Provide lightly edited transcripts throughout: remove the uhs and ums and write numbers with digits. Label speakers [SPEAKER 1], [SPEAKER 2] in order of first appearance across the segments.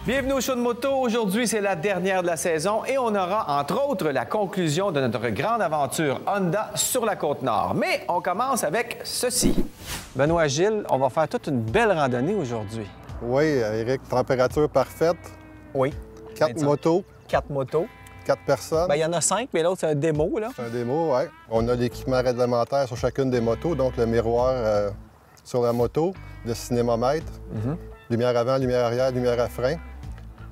[SPEAKER 1] Bienvenue au show de moto. Aujourd'hui, c'est la dernière de la saison et on aura, entre autres, la conclusion de notre grande aventure Honda sur la Côte-Nord. Mais on commence avec ceci. Benoît Gilles, on va faire toute une belle randonnée aujourd'hui.
[SPEAKER 2] Oui, Éric, température parfaite.
[SPEAKER 1] Oui.
[SPEAKER 2] 4 motos.
[SPEAKER 1] 4 motos.
[SPEAKER 2] 4 personnes.
[SPEAKER 1] Bien, il y en a 5, mais l'autre, c'est un démo, là.
[SPEAKER 2] C'est un démo, oui. On a l'équipement réglementaire sur chacune des motos, donc le miroir sur la moto, le cinémomètre, lumière avant, lumière arrière, lumière à frein,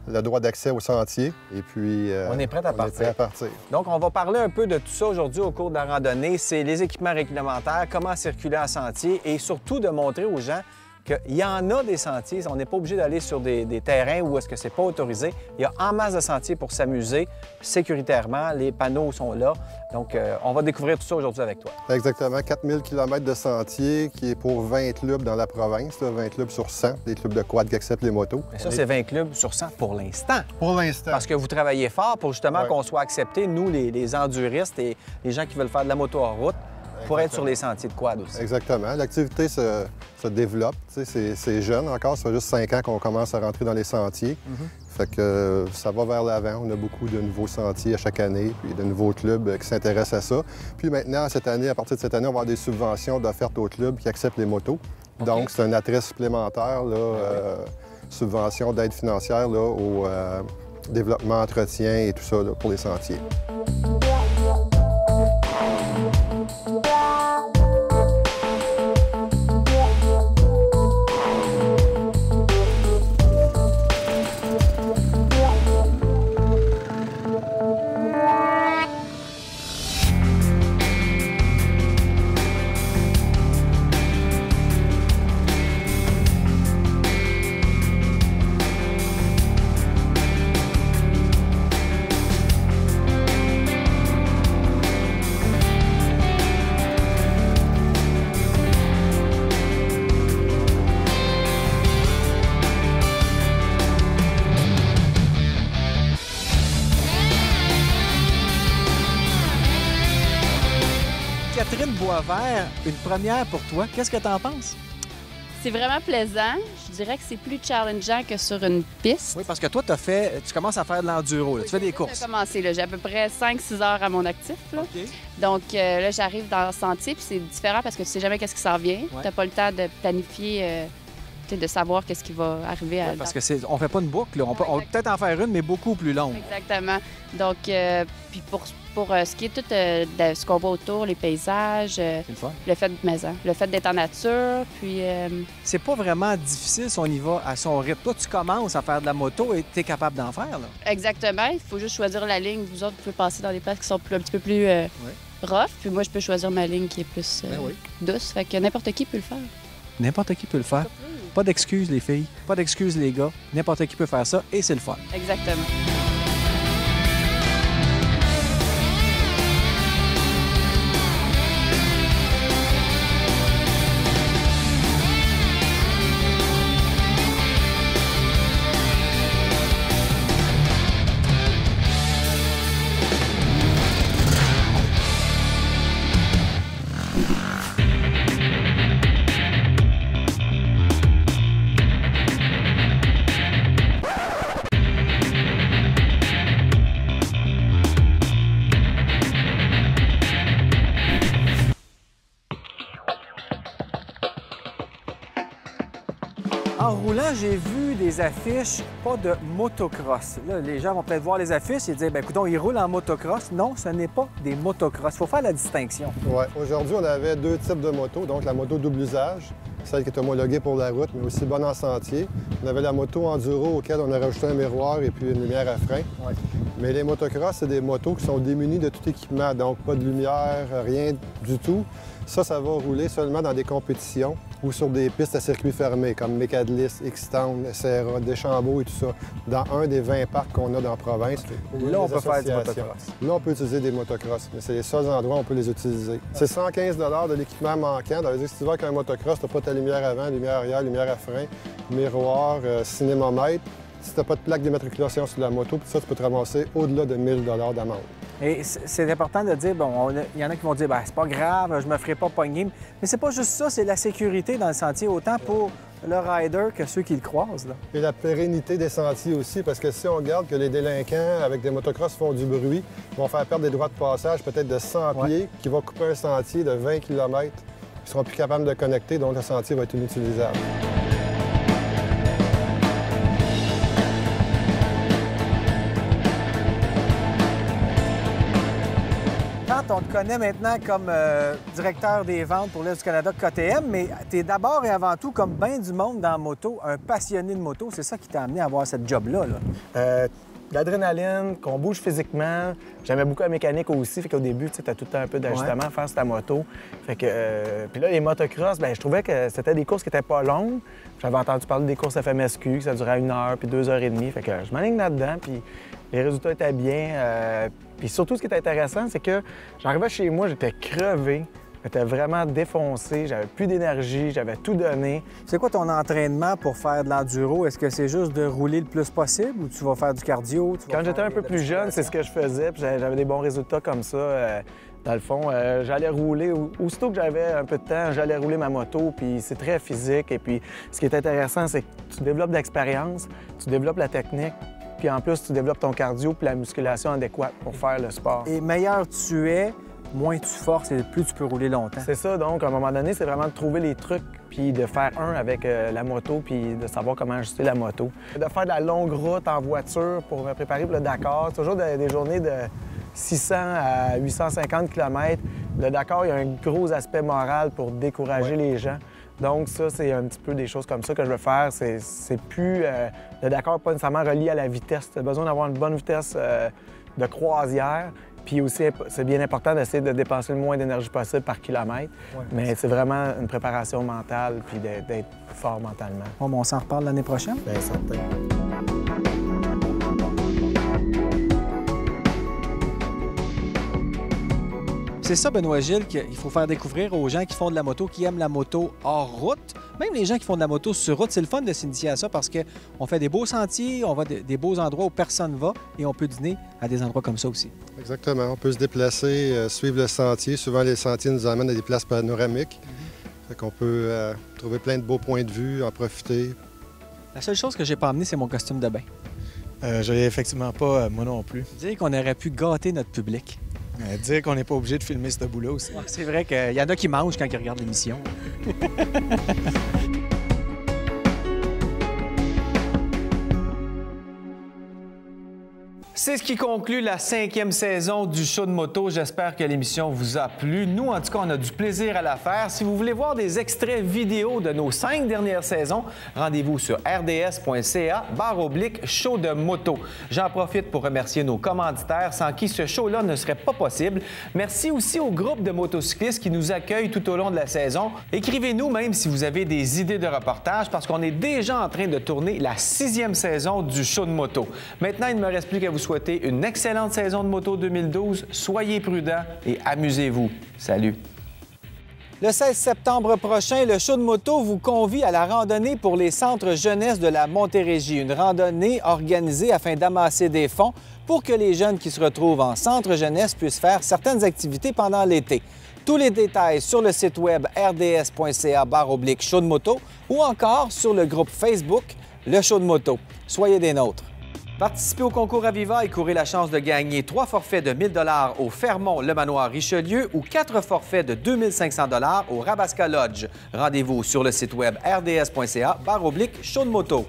[SPEAKER 2] le droit d'accès au sentier, et puis...
[SPEAKER 1] on est prêt à partir.
[SPEAKER 2] On est prêt à partir.
[SPEAKER 1] Donc, on va parler un peu de tout ça aujourd'hui au cours de la randonnée. C'est les équipements réglementaires, comment circuler en sentier et surtout de montrer aux gens qu'il y en a des sentiers. On n'est pas obligé d'aller sur des terrains où est-ce que c'est pas autorisé. Il y a en masse de sentiers pour s'amuser sécuritairement. Les panneaux sont là. Donc, on va découvrir tout ça aujourd'hui avec toi.
[SPEAKER 2] Exactement. 4000 km de sentier qui est pour 20 clubs dans la province, là, 20 clubs sur 100, des clubs de quad qui acceptent les motos.
[SPEAKER 1] Mais ça, c'est 20 clubs sur 100 pour l'instant.
[SPEAKER 2] Pour l'instant.
[SPEAKER 1] Parce que vous travaillez fort pour justement
[SPEAKER 2] Ouais.
[SPEAKER 1] qu'on soit acceptés, nous, les enduristes et les gens qui veulent faire de la moto en route, pour être sur les sentiers de quad aussi.
[SPEAKER 2] Exactement. L'activité se développe. Tu sais, c'est jeune encore. Ça fait juste 5 ans qu'on commence à rentrer dans les sentiers. Fait que ça va vers l'avant. On a beaucoup de nouveaux sentiers à chaque année, puis de nouveaux clubs qui s'intéressent à ça. Puis maintenant, cette année, à partir de cette année, on va avoir des subventions d'offertes aux clubs qui acceptent les motos.
[SPEAKER 1] OK.
[SPEAKER 2] Donc, c'est un attrait supplémentaire, là, subvention d'aide financière là, au développement, entretien et tout ça là, pour les sentiers.
[SPEAKER 1] Catherine Boisvert, une première pour toi. Qu'est-ce que tu en penses?
[SPEAKER 3] C'est vraiment plaisant. Je dirais que c'est plus challengeant que sur une piste.
[SPEAKER 1] Oui, parce que toi, tu commences à faire de l'enduro, tu fais des courses.
[SPEAKER 3] J'ai commencé, là. J'ai à peu près 5-6 heures à mon actif. Là.
[SPEAKER 1] OK.
[SPEAKER 3] Donc là, j'arrive dans le sentier, puis c'est différent parce que tu sais jamais qu'est-ce qui s'en vient.
[SPEAKER 1] Ouais.
[SPEAKER 3] Tu n'as pas le temps de planifier, de savoir qu'est-ce qui va arriver à...
[SPEAKER 1] Ouais, parce que on fait pas une boucle, là. On peut peut-être en faire une, mais beaucoup plus longue.
[SPEAKER 3] Exactement. Donc, puis pour ce qui est tout de ce qu'on voit autour, les paysages,
[SPEAKER 1] C'est le fun.
[SPEAKER 3] le fait de maison, le fait d'être en nature, puis...
[SPEAKER 1] C'est pas vraiment difficile si on y va à son rythme. Toi, tu commences à faire de la moto et tu es capable d'en faire, là.
[SPEAKER 3] Exactement. Il faut juste choisir la ligne. Vous autres, vous pouvez passer dans des places qui sont un petit peu plus rough. Puis moi, je peux choisir ma ligne qui est plus
[SPEAKER 1] Ben oui.
[SPEAKER 3] douce. Fait que n'importe qui peut le faire.
[SPEAKER 1] N'importe qui peut le faire. Pas d'excuses, les filles. Pas d'excuses, les gars. N'importe qui peut faire ça et c'est le fun.
[SPEAKER 3] Exactement.
[SPEAKER 1] En roulant, j'ai vu des affiches, pas de motocross. Là, les gens vont peut-être voir les affiches et dire, bien, écoute, ils roulent en motocross. Non, ce n'est pas des motocross. Il faut faire la distinction.
[SPEAKER 2] Ouais. Aujourd'hui, on avait 2 types de motos. Donc, la moto double usage, celle qui est homologuée pour la route, mais aussi bonne en sentier. On avait la moto enduro auquel on a rajouté un miroir et puis une lumière à frein.
[SPEAKER 1] Ouais.
[SPEAKER 2] Mais les motocross, c'est des motos qui sont démunies de tout équipement, donc pas de lumière, rien du tout. Ça va rouler seulement dans des compétitions ou sur des pistes à circuit fermé, comme Mécadlis, X-Town, Serra, Deschambault et tout ça, dans un des 20 parcs qu'on a dans la province. Ou
[SPEAKER 1] Là, on
[SPEAKER 2] des
[SPEAKER 1] peut faire du
[SPEAKER 2] associations.
[SPEAKER 1] motocross.
[SPEAKER 2] Là, on peut utiliser des motocross, mais c'est les seuls endroits où on peut les utiliser. C'est 115 de l'équipement manquant. Ça veut dire que si tu vas avec un motocross, tu n'as pas ta lumière avant, lumière arrière, lumière à frein, miroir, cinémomètre. Si tu n'as pas de plaque d'immatriculation sur la moto, puis ça, tu peux te ramasser au-delà de 1000 d'amende.
[SPEAKER 1] Et c'est important de dire, bon, il y en a qui vont dire, ben c'est pas grave, je me ferai pas pogner. Mais c'est pas juste ça, c'est la sécurité dans le sentier, autant pour le rider que ceux qui le croisent. Là.
[SPEAKER 2] Et la pérennité des sentiers aussi, parce que si on regarde que les délinquants avec des motocross font du bruit, vont faire perdre des droits de passage peut-être de 100 pieds, qui vont couper un sentier de 20 km, ils seront plus capables de connecter, donc le sentier va être inutilisable.
[SPEAKER 1] On te connaît maintenant comme directeur des ventes pour l'Est du Canada KTM, mais tu es d'abord et avant tout, comme bien du monde dans la moto, un passionné de moto. C'est ça qui t'a amené à avoir cette job-là. Là.
[SPEAKER 4] L'adrénaline, qu'on bouge physiquement. J'aimais beaucoup la mécanique aussi, fait qu'au début, tu as tout le temps un peu d'ajustement à faire sur ta moto. Fait que, puis là, les motocross, bien, je trouvais que c'était des courses qui n'étaient pas longues. J'avais entendu parler des courses FMSQ, que ça durait 1 heure puis 2 heures et demie. Fait que je m'aligne là-dedans, puis les résultats étaient bien. Puis surtout, ce qui était intéressant, c'est que j'arrivais chez moi, j'étais crevé. J'étais vraiment défoncé, j'avais plus d'énergie, j'avais tout donné.
[SPEAKER 1] C'est quoi ton entraînement pour faire de l'enduro? Est-ce que c'est juste de rouler le plus possible ou tu vas faire du cardio?
[SPEAKER 4] Quand j'étais un peu plus jeune, c'est ce que je faisais, puis j'avais des bons résultats comme ça. Dans le fond, j'allais rouler. Aussitôt que j'avais un peu de temps, j'allais rouler ma moto, puis c'est très physique. Et puis, ce qui est intéressant, c'est que tu développes de l'expérience, tu développes la technique, puis en plus, tu développes ton cardio puis la musculation adéquate pour faire le sport.
[SPEAKER 1] Et meilleur tu es, moins tu forces et plus tu peux rouler longtemps.
[SPEAKER 4] C'est ça, donc à un moment donné, c'est vraiment de trouver les trucs puis de faire un avec la moto puis de savoir comment ajuster la moto. De faire de la longue route en voiture pour me préparer pour le Dakar. C'est toujours des journées de 600 à 850 km. Le Dakar, il y a un gros aspect moral pour décourager les gens. Donc ça, c'est un petit peu des choses comme ça que je veux faire. C'est plus... le Dakar pas nécessairement relié à la vitesse. Tu as besoin d'avoir une bonne vitesse de croisière. Puis aussi, c'est bien important d'essayer de dépenser le moins d'énergie possible par kilomètre. Ouais, mais c'est vraiment une préparation mentale puis d'être fort mentalement.
[SPEAKER 1] Bon, on s'en reparle l'année prochaine?
[SPEAKER 4] Bien, certain.
[SPEAKER 1] C'est ça, Benoît Gilles, qu'il faut faire découvrir aux gens qui font de la moto, qui aiment la moto hors route. Même les gens qui font de la moto sur route, c'est le fun de s'initier à ça parce qu'on fait des beaux sentiers, on va des beaux endroits où personne ne va et on peut dîner à des endroits comme ça aussi.
[SPEAKER 2] Exactement. On peut se déplacer, suivre le sentier. Souvent, les sentiers nous emmènent à des places panoramiques. Fait qu'on peut trouver plein de beaux points de vue, en profiter.
[SPEAKER 1] La seule chose que j'ai pas amené, c'est mon costume de bain.
[SPEAKER 4] Je l'ai effectivement pas, moi non plus.
[SPEAKER 1] Dire qu'on aurait pu gâter notre public.
[SPEAKER 4] Dire qu'on n'est pas obligé de filmer ce bout-là aussi.
[SPEAKER 1] Ouais, c'est vrai qu'il y en a qui mangent quand ils regardent l'émission. C'est ce qui conclut la 5e saison du show de moto. J'espère que l'émission vous a plu. Nous, en tout cas, on a du plaisir à la faire. Si vous voulez voir des extraits vidéo de nos 5 dernières saisons, rendez-vous sur rds.ca/show de moto. J'en profite pour remercier nos commanditaires sans qui ce show-là ne serait pas possible. Merci aussi au groupe de motocyclistes qui nous accueillent tout au long de la saison. Écrivez-nous même si vous avez des idées de reportage parce qu'on est déjà en train de tourner la 6e saison du show de moto. Maintenant, il ne me reste plus qu'à vous souhaiter une excellente saison de moto 2012. Soyez prudents et amusez-vous. Salut! Le 16 septembre prochain, le show de moto vous convie à la randonnée pour les centres jeunesse de la Montérégie. Une randonnée organisée afin d'amasser des fonds pour que les jeunes qui se retrouvent en centre jeunesse puissent faire certaines activités pendant l'été. Tous les détails sur le site web rds.ca/show de moto ou encore sur le groupe Facebook Le Show de moto. Soyez des nôtres. Participez au concours Aviva et courez la chance de gagner 3 forfaits de 1 000 $ au Fermont Le Manoir Richelieu ou 4 forfaits de 2 500 $ au Rabasca Lodge. Rendez-vous sur le site web rds.ca/show de moto.